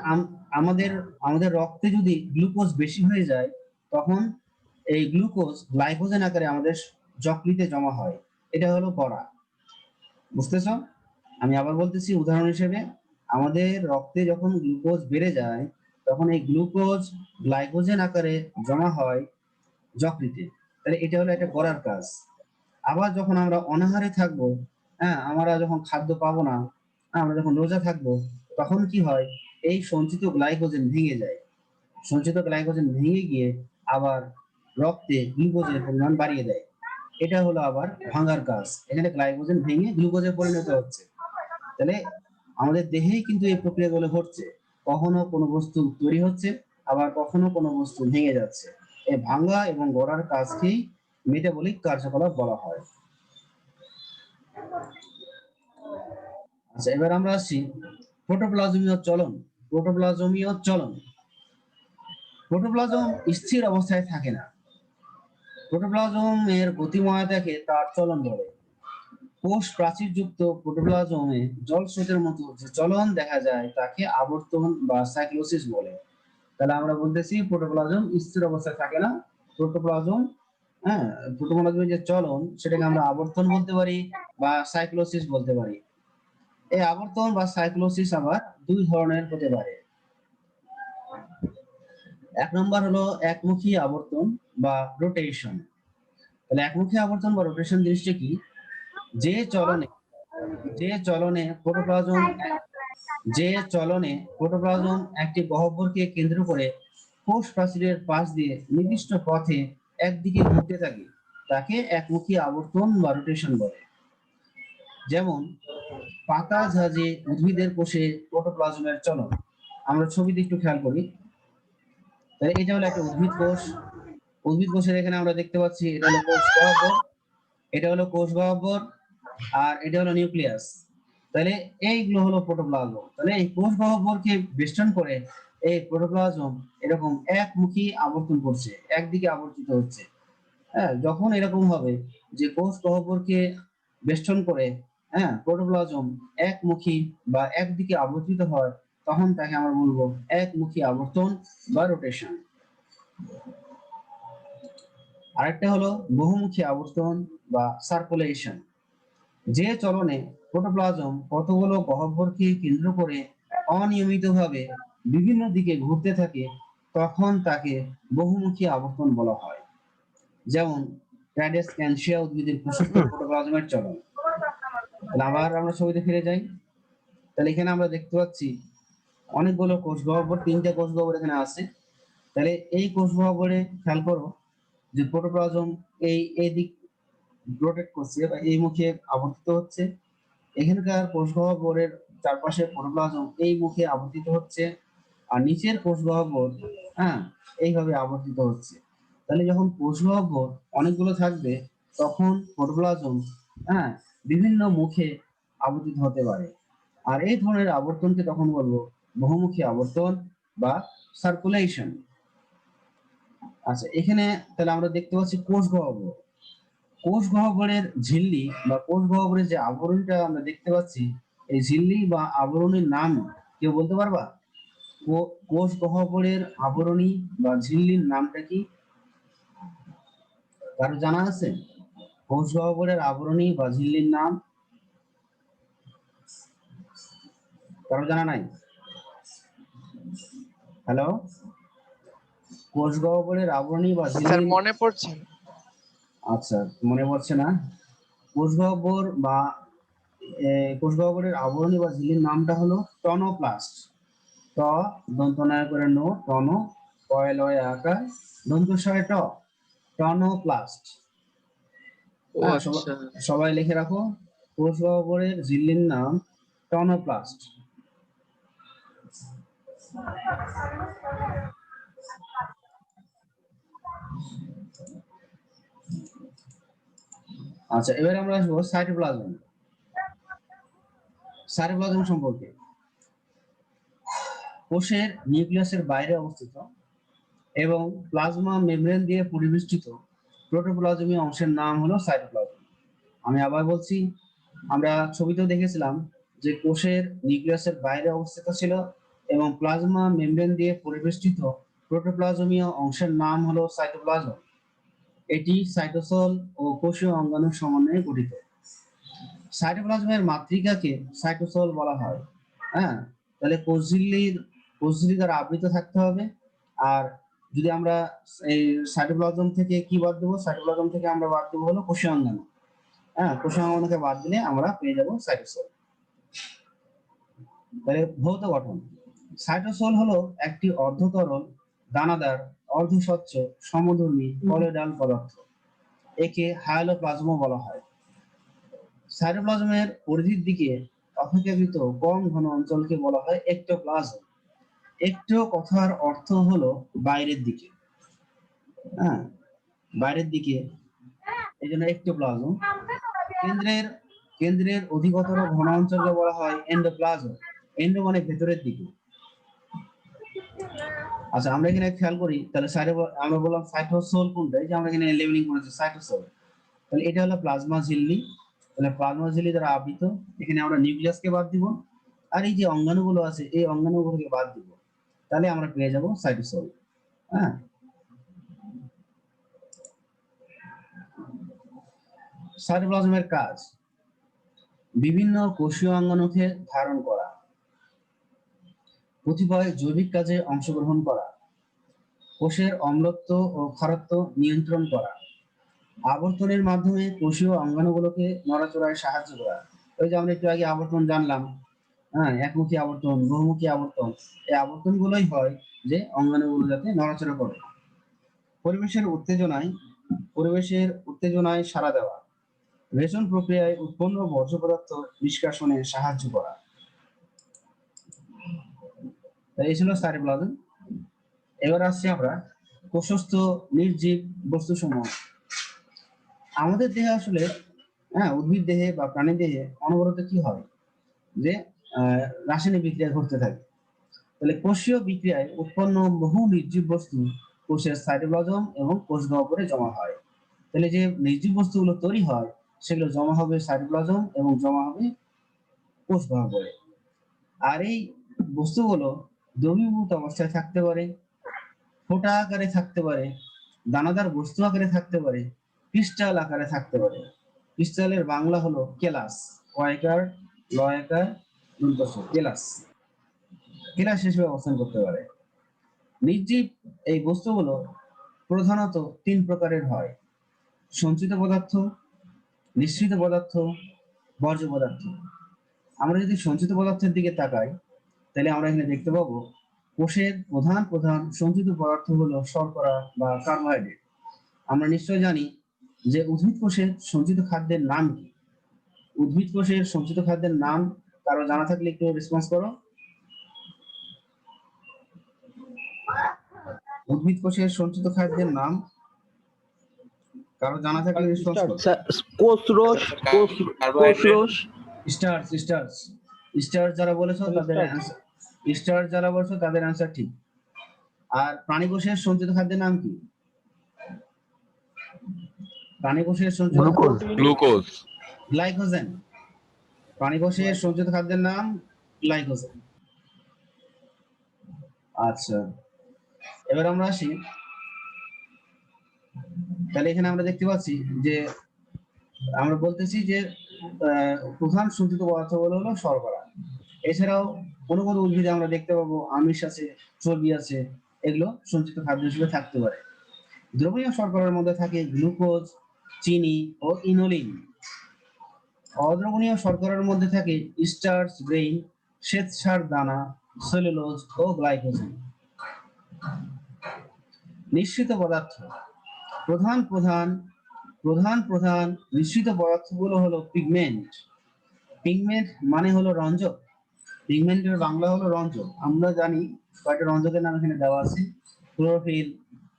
আমাদের আমাদের রক্তে যদি গ্লুকোজ বেশি হয়ে যায়, তখন এই গ্লুকোজ গ্লাইকোজেন আকারে আমাদের যকৃতে জমা হয়, এটা হলো করা। বুঝতেছ? আমি আবার বলতেছি উদাহরণ হিসেবে, আমাদের রক্তে যখন গ্লুকোজ বেড়ে যায়, তখন এই গ্লুকোজ গ্লাইকোজেন আকারে জমা হয় যকৃতে, তাহলে এটা হলো একটা করার কাজ। আবার যখন আমরা অনাহারে থাকবো, হ্যাঁ, আমরা যখন খাদ্য পাবো না, আমরা যখন রোজা থাকবো, তখন কি হয়, এই সঞ্চিত গ্লাইকোজেন ভেঙে যায়। সঞ্চিত গ্লাইকোজেন ভেঙে গিয়ে আবার রক্তে গ্লুকোজের পরিমাণ বাড়িয়ে দেয়, এটা হলো আবার ভাঙার কাজ। এখানে গ্লাইকোজেন ভেঙে গ্লুকোজে পরিণত হচ্ছে। তাহলে আমাদের দেহেই কিন্তু এই প্রক্রিয়াগুলো ঘটছে, কখনো কোনো বস্তু তৈরি হচ্ছে, আবার কখনো কোনো বস্তু ভেঙে যাচ্ছে। এই ভাঙা এবং গড়ার কাজকেই মেটাবলিক কার্যকলাপ বলা হয়। আচ্ছা, এবার আমরা আসছি প্রোটোপ্লাজমীয় চলন। প্রোটোপ্লাজমীয় চলন, প্রোটোপ্লাজম স্থির অবস্থায় থাকে না। প্রোটোপ্লাজম এর গতিময়তাকে তার চলন বলে। কোষ প্রাচীরযুক্ত প্রোটোপ্লাজমে জল স্রোতের মতো যে চলন দেখা যায় তাকে আবর্তন বা সাইক্লোসিস বলে। তাহলে আমরা বলতেছি প্রোটোপ্লাজম স্থির অবস্থায় থাকে না। প্রোটোপ্লাজম, হ্যাঁ, প্রোটোপ্লাজমের যে চলন সেটাকে আমরা আবর্তন বলতে পারি বা সাইক্লোসিস বলতে পারি। এই আবর্তন বা সাইক্লোসিস আবার দুই ধরনের হতে পারে। এক নম্বর হলো একমুখী আবর্তন বা রোটেশন। তাহলে একমুখী আবর্তন বা রোটেশন জিনিসটা কি? যে চলনে যে চলনে প্রোটোপ্লাজম একটি গহ্বরকে কেন্দ্র করে কোষ প্রাচীরের পাশ দিয়ে নির্দিষ্ট পথে একদিকে ঘুরতে থাকে, তাকে একমুখী আবর্তন বা রোটেশন বলে। যেমন পাতা ঝাঁজে উদ্ভিদের কোষে প্রোটোপ্লাজমের চলন। আমরা ছবিতে একটু খেয়াল করি। তাহলে এটা হলো একটা উদ্ভিদ কোষের এখানে আমরা দেখতে পাচ্ছি এটা হলো কোষ গহ্বর, আর এটা হলো নিউক্লিয়াস। তাহলে এইগুলো হলো প্রোটোপ্লাজম। তাহলে এই কোষ গহ্বরকে বেষ্টন করে এই প্রোটোপ্লাজম এরকম একমুখী আবর্তন করছে, একদিকে আবর্তিত হচ্ছে। হ্যাঁ, যখন এরকম হবে যে কোষ গহ্বরকে বেষ্টন করে, হ্যাঁ, প্রোটোপ্লাজম একমুখী বা একদিকে আবর্তিত হয়, তখন তাকে আমরা বলবো একমুখী আবর্তন বা রোটেশন। আরেকটা হলো বহুমুখী আবর্তন বা সার্কুলেশন। যে চলনে প্রোটোপ্লাজম কতগুলো গহ্বরকে কেন্দ্র করে অনিয়মিতভাবে বিভিন্ন দিকে ঘুরতে থাকে, তখন তাকে বহুমুখী আবর্তন বলা হয়। যেমন ট্রাইডেসক্যানসিয়া উদ্ভিদের কোষে প্রোটোপ্লাজমের চলন। তাহলে আবার আমরা ছবিতে ফিরে যাই। তাহলে এখানে আমরা দেখতে পাচ্ছি অনেকগুলো কোষ গহ্বর, 3টে কোষ গহ্বর এখানে আছে। তাহলে এই কোষ গহ্বরে খেয়াল করো যে প্রোটোপ্লাজম এই দিক রোটেট করছে বা এই মুখে আবর্তিত হচ্ছে। এখানকার কোষ গহ্বরের চারপাশে প্রোটোপ্লাজম এই মুখে আবর্তিত হচ্ছে, আর নিচের কোষ গহ্বর, হ্যাঁ, এইভাবে আবর্তিত হচ্ছে। তাহলে যখন কোষ গহ্বর অনেকগুলো থাকবে, তখন প্রোটোপ্লাজম, হ্যাঁ, বিভিন্ন মুখে আবর্তিত হতে পারে। আর এই ধরনের আবর্তনকে তখন বলবো বহুমুখী আবর্তন বা সার্কুলেশন। আচ্ছা, এখানে তাহলে আমরা দেখতে পাচ্ছি কোষ গহ্বরের ঝিল্লি বা কোষ গহ্বরের যে আবরণটা আমরা দেখতে পাচ্ছি, এই ঝিল্লি বা আবরণীর নাম কেউ বলতে পারবা? কোষ গহ্বরের আবরণী বা ঝিল্লির নামটা কি? কারো জানা আছে? কোষ গহ্বরের আবরণী বা ঝিল্লির নাম? কারো জানা নাই? হ্যালো, কোষ গহ্বরের আবরণী বা স্যার ঝিল্লি। মনে পড়ছে না। আচ্ছা, মনে পড়ছে না? কোষ গহ্বর বা কোষ গহ্বরের আবরণী বা ঝিল্লির নামটা হলো টনোপ্লাস্ট। ট দন্ত নয় করে নো, টন, কয় লয় আকার, দন্তস্বরে ট, টনোপ্লাস্ট। হ্যাঁ, সবাই লিখে রাখো, কোষ গহ্বরের ঝিল্লির নাম টনোপ্লাস্ট। আচ্ছা, এবার আমরা আসবো সাইটোপ্লাজম। সাইটোপ্লাজম সম্পর্কে। কোষের নিউক্লিয়াসের বাইরে অবস্থিত এবং প্লাজমা মেমব্রেন দিয়ে পরিবেষ্টিত প্রোটোপ্লাজমীয় অংশের নাম হলো সাইটোপ্লাজম। আমি আবার বলছি, আমরা ছবিতেও দেখেছিলাম যে কোষের নিউক্লিয়াসের বাইরে অবস্থিত ছিল এবং প্লাজমা মেমব্রেন দিয়ে পরিবেষ্টিত প্রোটোপ্লাজমীয় অংশের নাম হলো সাইটোপ্লাজম। এটি সাইটোসল ও কোষীয় অঙ্গাণুর সমন্বয়ে গঠিত। সাইটোপ্লাজমের মাতৃকাকে সাইটোসল বলা হয়। হ্যাঁ, তাহলে কোষঝিল্লি দ্বারা আবৃত থাকতে হবে। আর যদি আমরা এই সাইটোপ্লাজম থেকে কি বাদ দেবো, সাইটোপ্লাজম থেকে আমরা বাদ দেবো হলো কোষীয় অঙ্গাণু। হ্যাঁ, কোষীয় অঙ্গাণুকে বাদ দিলে আমরা পেয়ে যাবো সাইটোসল। তাহলে ভৌত গঠন। সাইটোসল হলো একটি অর্ধতরল, দানাদার, অর্ধস্বচ্ছ, সমধর্মী কলয়েডাল পদার্থ। একে হায়ালোপ্লাজমও বলা হয়। সাইটোপ্লাজমের পরিধির দিকে অপেক্ষাকৃত কম ঘন অঞ্চলকে বলা হয় একটোপ্লাজম। একটো কথার অর্থ হলো বাইরের দিকে। হ্যাঁ, বাইরের দিকে, এই জন্য একটোপ্লাজম। কেন্দ্রের অধিকতর ঘন অঞ্চলকে বলা হয় এন্ডোপ্লাজম। এন্ডো মানে ভেতরের দিকে। আচ্ছা, আমরা এখানে খেয়াল করি, তাহলে আমরা বললাম সাইটোসোল কোনটা, এই যে আমরা এখানে লেবেলিং করেছি সাইটোসোল। তাহলে এটা হলো প্লাজমা ঝিল্লি। তাহলে প্লাজমা ঝিল্লি দ্বারা আবৃত, এখানে আমরা নিউক্লিয়াসকে বাদ দিব, আর এই যে অঙ্গাণুগুলো আছে এই অঙ্গাণুগুলোকে বাদ দিব, তাহলে আমরা পেয়ে যাব সাইটোসোল। হ্যাঁ, সাইটোপ্লাজমের কাজ: বিভিন্ন কোষীয় অঙ্গাণুকে ধারণ করা, কতিপয় জৈবিক কাজে অংশগ্রহণ করা, কোষের অম্লত্ব ও ক্ষারত্ব নিয়ন্ত্রণ করা, আবর্তনের মাধ্যমে কোষীয় অঙ্গাণুগুলোকে নড়াচড়ায় সাহায্য করা। ওই যে আমরা একটু আগে আবর্তন জানলাম, হ্যাঁ, একমুখী আবর্তন, বহুমুখী আবর্তন। এই আবর্তনগুলোই হয় যে অঙ্গাণুগুলো যাতে নড়াচড়া করে। পরিবেশের উত্তেজনায় সাড়া দেওয়া, রেশন প্রক্রিয়ায় উৎপন্ন বর্জ্য পদার্থ নিষ্কাশনে সাহায্য করা। এই ছিল সাইটোপ্লাজম। এবার আসছি আমরা কোষস্থ নির্জীব বস্তুসমূহ। আমাদের দেহে আসলে, হ্যাঁ, উদ্ভিদ দেহে বা প্রাণী দেহে অনবরত কি হয় যে রাসায়নিক বিক্রিয়া ঘটতে থাকে। তাহলে কোষীয় বিক্রিয়ায় উৎপন্ন বহু নির্জীব বস্তু কোষের সাইটোপ্লাজম এবং কোষ গহ্বরে জমা হয়। তাহলে যে নির্জীব বস্তুগুলো তৈরি হয় সেগুলো জমা হবে সাইটোপ্লাজম এবং জমা হবে কোষ গহ্বরে। আর এই বস্তুগুলো দ্রবীভূত অবস্থায় থাকতে পারে, ফোঁটা আকারে থাকতে পারে, দানাদার বস্তু আকারে থাকতে পারে, ক্রিস্টাল আকারে থাকতে পারে। ক্রিস্টালের বাংলা হলো কেলাস, কয়কার লয়কার দন্তস্ব, কেলাস। কেলাস হিসেবে অবস্থান করতে পারে। নির্জীব এই বস্তুগুলো প্রধানত 3 প্রকারের হয়: সঞ্চিত পদার্থ, নিঃসৃত পদার্থ, বর্জ্য পদার্থ। আমরা যদি সঞ্চিত পদার্থের দিকে তাকাই, তাহলে আমরা এখানে দেখতে পাবো কোষের প্রধান সঞ্চিত পদার্থ হলো শর্করা বা কার্বোহাইড্রেট। আমরা নিশ্চয় জানি যে উদ্ভিদ কোষের সঞ্চিত খাদ্যের নাম কি। উদ্ভিদ কোষের সঞ্চিত খাদ্যের নাম কারো জানা থাকলে একটু রেসপন্স করো। উদ্ভিদ কোষের সঞ্চিত খাদ্যের নাম কারো জানা থাকলে রেসপন্স করো। কোষরস, কোষরস। স্টার্চ যারা বলেছো তাদের অ্যানসার, স্টার্চ যারা বলেছো তাদের অ্যানসার ঠিক। আর প্রাণী কোষের সঞ্চিত খাদ্যের নাম কি? প্রাণী কোষের সঞ্চিত গ্লুকোজ। গ্লাইকোজেন। প্রাণী কোষের সঞ্চিত খাদ্যের নাম গ্লাইকোজেন। আচ্ছা, এবার আমরা আসি, তাহলে এখানে আমরা দেখতে পাচ্ছি যে আমরা বলতেছি যে প্রধান সঞ্চিত পদার্থ হলো শর্করা। এছাড়াও কোনো কোনো উদ্ভিদে আমরা দেখতে পাবো আমিষ আছে, চর্বি আছে, এগুলো সঞ্চিত খাদ্য হিসেবে থাকতে পারে। দ্রবণীয় শর্করার মধ্যে থাকে গ্লুকোজ, চিনি ও ইনোলিন। অদ্রবণীয় শর্করার মধ্যে থাকে স্টার্চ, গ্রেইন, শ্বেতসার দানা, সেলুলোজ ও গ্লাইকোজেন। নিঃসৃত পদার্থ, প্রধান প্রধান প্রধান প্রধান নিঃসৃত পদার্থগুলো হলো পিগমেন্ট। পিগমেন্ট মানে হলো রঞ্জক। পিগমেন্টের বাংলা হলো রঞ্জক। আমরা জানি কয়েকটা রঞ্জকের নাম এখানে দেওয়া আছে, ক্লোরোফিল,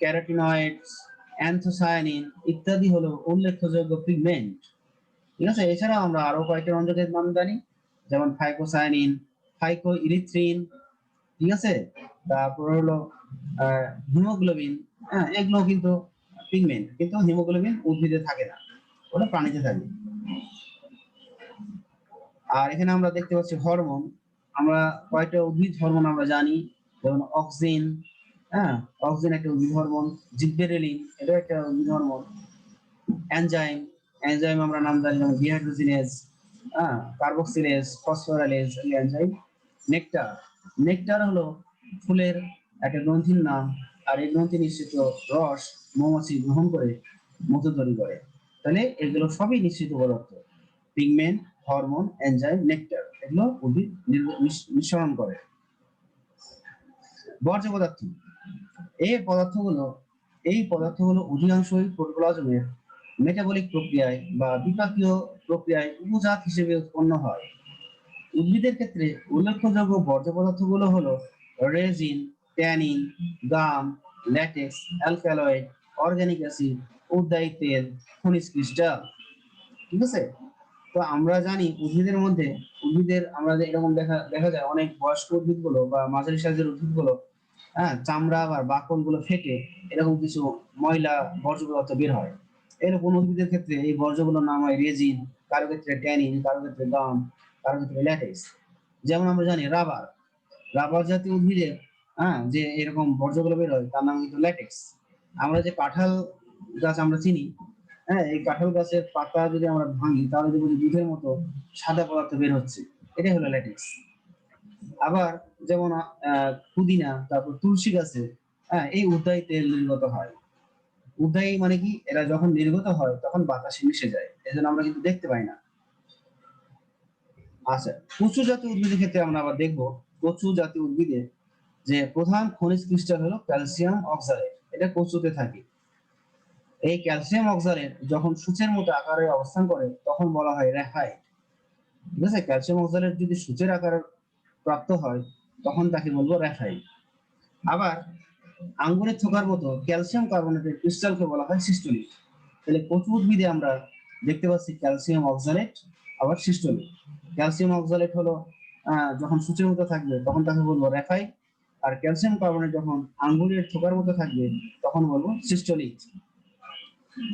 ক্যারোটিনয়েডস, অ্যান্থোসায়ানিন ইত্যাদি হলো উল্লেখযোগ্য পিগমেন্ট। ঠিক আছে, এছাড়াও আমরা আরো কয়েকটা রঞ্জকের নাম জানি, যেমন ফাইকোসায়ানিন, ফাইকোইরিথ্রিন, ঠিক আছে, তারপর হলো হিমোগ্লোবিন। হ্যাঁ, এগুলো কিন্তু পিগমেন্ট, কিন্তু হিমোগ্লোবিন উদ্ভিদে থাকে না, ওটা প্রাণীতে থাকে। আর এখানে আমরা দেখতে পাচ্ছি হরমোন। আমরা কয়েকটা উদ্ভিদ হরমোন আমরা জানি, যেমন অক্সিন। হ্যাঁ, অক্সিন একটা উদ্ভিদ হরমোন। জিববেরেলিন, এটা একটা উদ্ভিদ হরমোন। এনজাইম, এনজাইম আমরা নাম জানি, যেমন ডিহাইড্রোজিনেজ, হ্যাঁ, কার্বক্সিলেজ, ফসফোরাইলেজ, এই এনজাইম। নেকটার, নেকটার হলো ফুলের একটা গ্রন্থির নাম, আর এই গ্রন্থি নিঃসৃত রস মৌমাছি গ্রহণ করে মধু তৈরি করে। তাহলে এগুলো সবই নিঃসৃত পদার্থ। পিগমেন্ট, হরমোন, এনজাইম, নেকটার, এগুলো উদ্ভিদ নিঃসরণ করে। বর্জ্য পদার্থ, এই পদার্থগুলো অধিকাংশই প্রোটোপ্লাজমের মেটাবলিক প্রক্রিয়ায় বা বিপাকীয় প্রক্রিয়ায় উপজাত হিসেবে উৎপন্ন হয়। উদ্ভিদের ক্ষেত্রে উল্লেখযোগ্য বর্জ্য পদার্থগুলো হলো রেজিন, ট্যানিন, গাম, ল্যাটেক্স, অ্যালকালয়েড, অর্গানিক অ্যাসিড, উদ্যায়ী তেল, খনিজ ক্রিস্টাল। ঠিক আছে, তো আমরা জানি উদ্ভিদের আমরা যে এরকম দেখা যায় অনেক বয়স্ক উদ্ভিদগুলো বা মাঝারি সাইজের উদ্ভিদগুলো, হ্যাঁ, চামড়া বা বাকল গুলো ফেটে এরকম কিছু ময়লা বর্জ্য পদার্থ বের হয়। এরকম উদ্ভিদের ক্ষেত্রে এই বর্জ্যগুলোর নাম হয় রেজিন, কারো ক্ষেত্রে ট্যানিন, কারো ক্ষেত্রে গাম, কারো ক্ষেত্রে ল্যাটেক্স। যেমন আমরা জানি রাবার জাতীয় উদ্ভিদের, হ্যাঁ, যে এরকম বর্জ্যগুলো বের হয় তার নাম কিন্তু ল্যাটেক্স। আমরা যে কাঁঠাল গাছ আমরা চিনি, হ্যাঁ, এই কাঁঠাল গাছের পাতা যদি আমরা ভাঙি তাহলে দেখবো যে দুধের মতো সাদা পদার্থ বের হচ্ছে, এটাই হলো ল্যাটেক্স। আবার যেমন পুদিনা, তারপর তুলসী গাছে, হ্যাঁ, এই উদ্যায়ী তেল নির্গত হয়। উদ্যায়ী মানে কি, এরা যখন নির্গত হয় তখন বাতাসে মিশে যায়, এজন্য আমরা কিন্তু দেখতে পাই না। আচ্ছা, কচু জাতীয় উদ্ভিদের ক্ষেত্রে আমরা আবার দেখবো, কচু জাতীয় উদ্ভিদে যে প্রধান খনিজ ক্রিস্টাল হলো ক্যালসিয়াম অক্সালেট, এটা কচুতে থাকে। এই ক্যালসিয়াম অক্সালেট যখন সূচের মতো আকারে অবস্থান করে তখন বলা হয় র্যাফাইট। ঠিক আছে, ক্যালসিয়াম অক্সালেট যদি সূচের আকার প্রাপ্ত হয় তখন তাকে বলবো র্যাফাইট। আবার আঙ্গুরের থোকার মতো ক্যালসিয়াম কার্বনেটের ক্রিস্টালকে বলা হয় সিস্টোলিট। তাহলে কচু উদ্ভিদে আমরা দেখতে পাচ্ছি ক্যালসিয়াম অক্সালেট, আবার সিস্টোলিট। ক্যালসিয়াম অক্সালেট হলো যখন সূচের মতো থাকবে তখন তাকে বলবো র্যাফাইট, আর ক্যালসিয়াম কার্বনেট যখন আঙ্গুরের থোকার মতো থাকবে তখন বলবো সিস্টোলিট।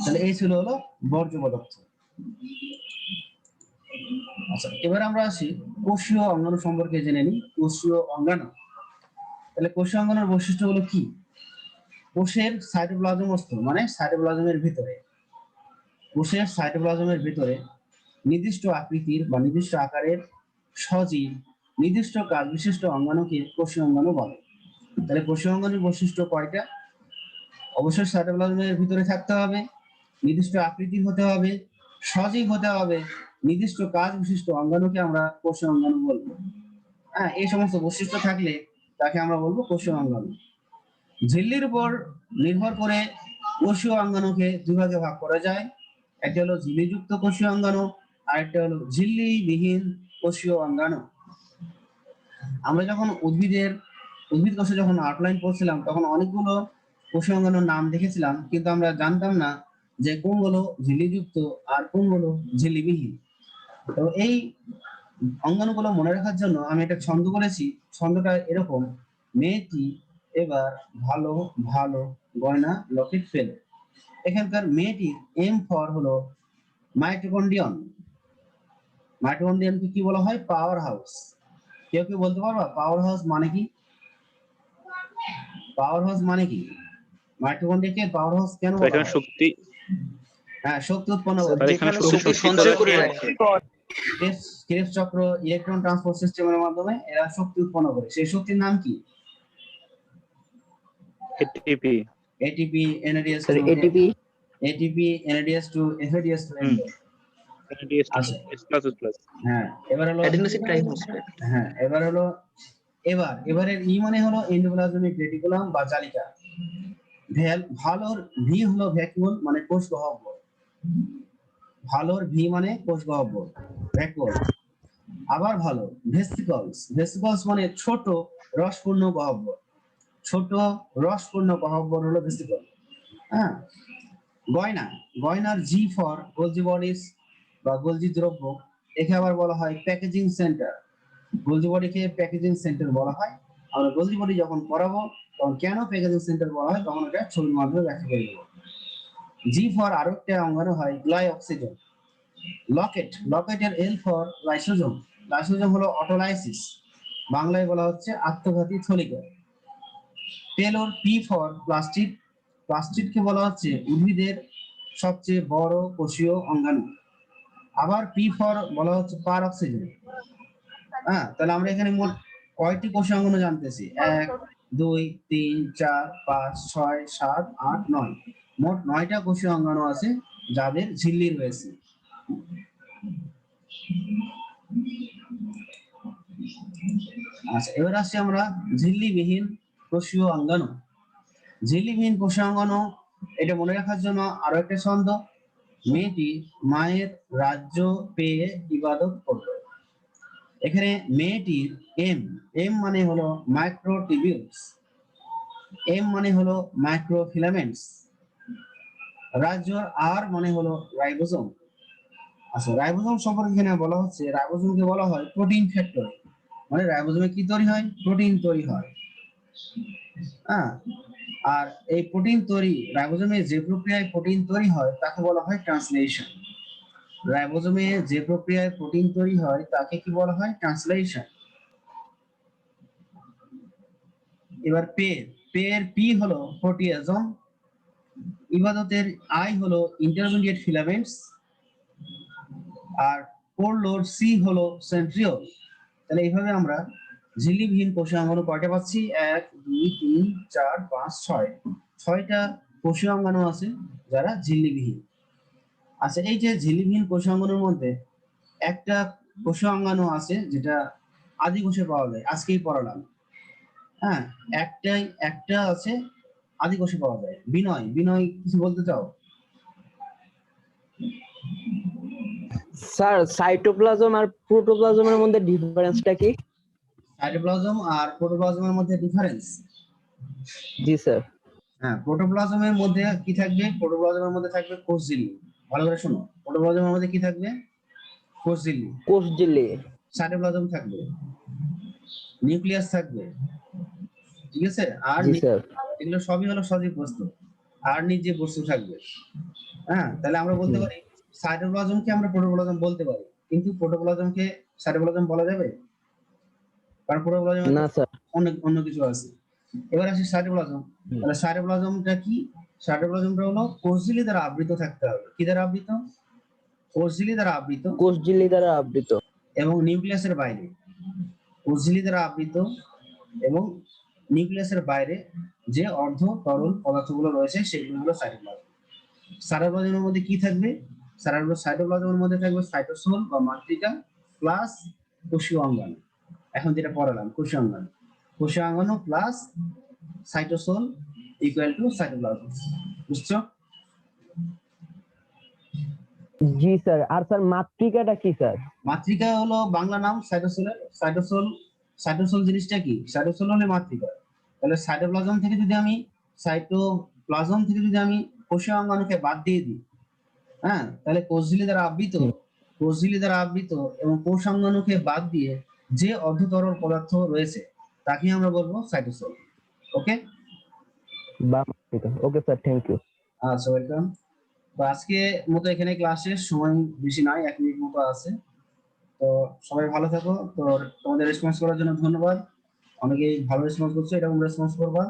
তাহলে এই ছিল হলো বর্জ্য পদার্থ। আচ্ছা, এবার আমরা আসি কোষীয় অঙ্গাণু সম্পর্কে জেনে নিই। কোষীয় অঙ্গাণু, তাহলে কোষীয় অঙ্গাণুর বৈশিষ্ট্যগুলো কি? কোষের সাইটোপ্লাজমস্থ মানে সাইটোপ্লাজমের ভিতরে, কোষের সাইটোপ্লাজমের ভিতরে নির্দিষ্ট আকৃতির বা নির্দিষ্ট আকারের সজীব নির্দিষ্ট কাজ বিশিষ্ট অঙ্গাণুকে কোষীয় অঙ্গাণু বলে। তাহলে কোষীয় অঙ্গাণুর বৈশিষ্ট্য কয়টা? অবশ্যই সাইটোপ্লাজমের ভিতরে থাকতে হবে, নির্দিষ্ট আকৃতির হতে হবে, সজীব হতে হবে, নির্দিষ্ট কাজ বিশিষ্ট অঙ্গাণুকে আমরা কোষীয় অঙ্গাণু বলবো। হ্যাঁ, এই সমস্ত বৈশিষ্ট্য থাকলে তাকে আমরা বলবো কোষীয় অঙ্গাণু। ঝিল্লির উপর নির্ভর করে কোষীয় অঙ্গাণুকে দুই ভাগে ভাগ করা যায়। একটা হলো ঝিল্লিযুক্ত কোষীয় অঙ্গাণু, আর একটা হলো ঝিল্লিবিহীন কোষীয় অঙ্গাণু। আমরা যখন উদ্ভিদ কোষে যখন আউটলাইন পড়ছিলাম তখন অনেকগুলো কোষীয় অঙ্গাণুর নাম দেখেছিলাম, কিন্তু আমরা জানতাম না যে কোনগুলো ঝিল্লিযুক্ত আর কোনগুলো ঝিল্লিবিহীন। তো এই অঙ্গাণুগুলো মনে রাখার জন্য আমি একটা ছন্দ বলেছি। ছন্দটা এরকম: মেয়েটি এবার ভালো ভালো গয়না লকেট পেল। এখানকার মেয়েটির এম ফর হলো মাইটোকন্ড্রিয়ন। মাইটোকন্ড্রিয়নকে কি বলা হয়? Power house. কেউ কেউ বলতে পারবা পাওয়ার হাউস মানে কি? পাওয়ার হাউস মানে কি? মাইটোকন্ড্রিয়াকে পাওয়ার হাউস কেন বলা এখানে হয়? শক্তি, হ্যাঁ, শক্তি উৎপন্ন করে। এখানে শক্তি সঞ্চয় করে রাখে। ক্রেবস চক্র ইলেকট্রন ট্রান্সপোর্ট সিস্টেমের মাধ্যমে এরা শক্তি উৎপন্ন করে। সেই শক্তির নাম কি? ATP ATP, NADS sir to ATP ATP, NADS to FADS to. আচ্ছা, হ্যাঁ এবার হলো অ্যাডিনোসিন ট্রাইফসফেট। হ্যাঁ এবার হলো এবারের ই মানে হলো এন্ডোপ্লাজমিক রেটিকুলাম বা জালিকা। ভালোর ভি হলো ভ্যাকুয়াল মানে কোষ গহ্বর। ভালোর ভি মানে কোষ গহ্বর, ভ্যাকুয়াল। আবার ভালো ভেসিকলস মানে ছোট রসপূর্ণ গহ্বর। ছোট রসপূর্ণ গহ্বর হলো ভেসিকল। হ্যাঁ, গয়নার জি ফর গোলজি বডিস বা গোলজি দ্রব্য। একে আবার বলা হয় প্যাকেজিং সেন্টার। গোলজি বডিকে প্যাকেজিং সেন্টার বলা হয়। আমরা গোলজি বডি যখন পড়াবো তখন কেন প্যাকেজিং সেন্টার বলা হয় তখন এটা ছবির মাধ্যমে ব্যাখ্যা করে দেবো। জি ফর আরো একটা অঙ্গাণু হয় গ্লাই অক্সিজেন। লকেটের এল ফর লাইসোজোম। লাইসোজোম হলো অটোলাইসিস, বাংলায় বলা হচ্ছে আত্মঘাতী থলিকা। পেলোর পি ফর প্লাস্টিড। প্লাস্টিডকে বলা হচ্ছে উদ্ভিদের সবচেয়ে বড় কোষীয় অঙ্গাণু। আবার পি ফর বলা হচ্ছে পার অক্সিজেন। হ্যাঁ, তাহলে আমরা এখানে মোট কয়টি কোষীয় অঙ্গাণু জানতেছি? 1 2 3 4 5 6 7 8 9। মোট 9টা কোষীয় অঙ্গাণু আছে যাদের ঝিল্লি রয়েছে। আচ্ছা, এবার আসছি আমরা ঝিল্লিবিহীন কোষীয় অঙ্গাণু। ঝিল্লিবিহীন কোষীয় অঙ্গাণু এটা মনে রাখার জন্য আরো একটা ছন্দ। মেয়েটি মায়ের রাজ্য পেয়ে ইবাদত করল। এখানে মেয়েটির এম মানে হলো মাইক্রোটিবিউলস, এম মানে হলো মাইক্রোফিলামেন্টস, রাজ্যর আর মানে হলো রাইবোজোম। আচ্ছা, রাইবোজোম সম্পর্কে এখানে বলা হচ্ছে রাইবোজোমকে বলা হয় প্রোটিন ফ্যাক্টর। মানে রাইবোজোমে কি তৈরি হয়? প্রোটিন তৈরি হয়। হ্যাঁ, আর এই প্রোটিন তৈরি রাইবোজোমে যে প্রক্রিয়ায় প্রোটিন তৈরি হয় তাকে বলা হয় ট্রান্সলেশন। রাইবোজোমে যে প্রক্রিয়ায় প্রোটিন তৈরি হয় তাকে কি বলা হয়? ট্রান্সলেশন। এবার পেয়ের পি হলো প্রোটিয়াজম, ইবাদতের আই হলো ইন্টারমিডিয়েট ফিলামেন্টস, আর পোরলোর সি হলো সেন্ট্রিওল। তাহলে এইভাবে আমরা ঝিল্লিবিহীন কোষীয় অঙ্গাণু কয়টা পাচ্ছি? 1 2 3 4 5 6। 6টা কোষীয় অঙ্গাণু আছে যারা ঝিল্লিবিহীন। আচ্ছা, এই যে ঝিল্লিবিহীন কোষীয় অঙ্গাণুর মধ্যে একটা কোষীয় অঙ্গাণু আছে যেটা আদি কোষে পাওয়া যায়, আজকেই পড়ালাম। হ্যাঁ, একটা আছে আদি কোষে পাওয়া যায়। বিনয় কিছু বলতে চাও? স্যার সাইটোপ্লাজম আর প্রোটোপ্লাজমের মধ্যে ডিফারেন্সটা কি? সাইটোপ্লাজম আর প্রোটোপ্লাজমের মধ্যে ডিফারেন্স? জি স্যার। হ্যাঁ, প্রোটোপ্লাজমের মধ্যে কি থাকবে? প্রোটোপ্লাজমের মধ্যে থাকবে কোষঝিল্লি। ভালো করে শোনো, প্রোটোপ্লাজমের মধ্যে কি থাকবে? কোষঝিল্লি। কোষ ঝিল্লি। সাইটোপ্লাজম থাকবে, নিউক্লিয়াস থাকবে, ঠিক আছে? আর জি স্যার। এগুলো সবই হলো সজীব বস্তু। আর নিজে বস্তু থাকবে। হ্যাঁ, তাহলে আমরা বলতে পারি সাইটোপ্লাজমকে আমরা প্রোটোপ্লাজম বলতে পারি, কিন্তু প্রোটোপ্লাজমকে সাইটোপ্লাজম বলা যাবে? কারণ প্রোটোপ্লাজমে না স্যার। অন্য কিছু আছে। এবার আসি সাইটোপ্লাজম। তাহলে সাইটোপ্লাজমটা কি? সাইটোপ্লাজমটা হলো কোষঝিল্লি দ্বারা আবৃত থাকতে হবে। কি দ্বারা আবৃত? কোষঝিল্লি দ্বারা আবৃত কোষ ঝিল্লি দ্বারা আবৃত এবং নিউক্লিয়াসের বাইরে। কোষঝিল্লি দ্বারা আবৃত এবং নিউক্লিয়াসের বাইরে যে অর্ধ তরল পদার্থগুলো রয়েছে সেগুলো হলো সাইটোপ্লাজম। সাইটোপ্লাজমের মধ্যে কি থাকবে? সাইটোপ্লাজমের মধ্যে থাকবে সাইটোসোল বা মাতৃকা প্লাস কোষীয় অঙ্গাণু। এখন যেটা পড়ালাম কোষীয় অঙ্গাণু, কোষীয় অঙ্গাণু প্লাস সাইটোসোল ইকুয়াল টু সাইটোপ্লাজম। বুঝছো? জি স্যার। আর স্যার মাতৃকাটা কি স্যার? মাতৃকা হলো বাংলা নাম সাইটোসোলের। সাইটোসোল জিনিসটা কি? সাইটোসোল হলো মাতৃকা। তাহলে সাইটোপ্লাজম থেকে যদি আমি কোষীয় অঙ্গাণুকে বাদ দিয়ে দিই, হ্যাঁ, তাহলে কোষঝিল্লি দ্বারা আবৃত এবং কোষ অঙ্গাণুকে বাদ দিয়ে যে অর্ধতরল পদার্থ রয়েছে তাকে আমরা বলবো সাইটোসোল। ওকে? বা মাতৃকা। Okay sir, thank you. আচ্ছা, ওয়েলকাম। তো আজকে মতো এখানে ক্লাস শেষ, সময় বেশি নাই, 1 মিনিট মতো আছে। তো সবাই ভালো থাকো। তো তোমাদের রেসপন্স করার জন্য ধন্যবাদ। অনেকেই ভালো রেসপন্স করছো, এরকম রেসপন্স করবা।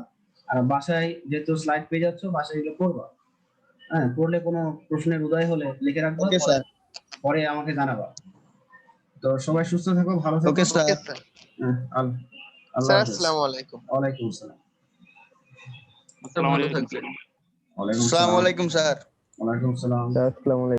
আর বাসায় যেহেতু স্লাইড পেয়ে যাচ্ছ, বাসায় এগুলো করবা। হ্যাঁ, পড়লে কোনো প্রশ্নের উদয় হলে লিখে রাখবা, ওকে স্যার। পরে আমাকে জানাবা। তো সবাই সুস্থ থাকো, ভালো থাকো। Okay sir. Okay sir. হ্যাঁ, আল্লাহ স্যার হাফেজ। আসসালামু আলাইকুম। ওয়ালাইকুম আসসালাম। স্যার ভালো থাকবেন। ওয়ালাইকুম আসসালামু আসসালাম। আলাইকুম স্যার। ওয়ালাইকুম আসসালাম। আসসালামু আলাইকুম।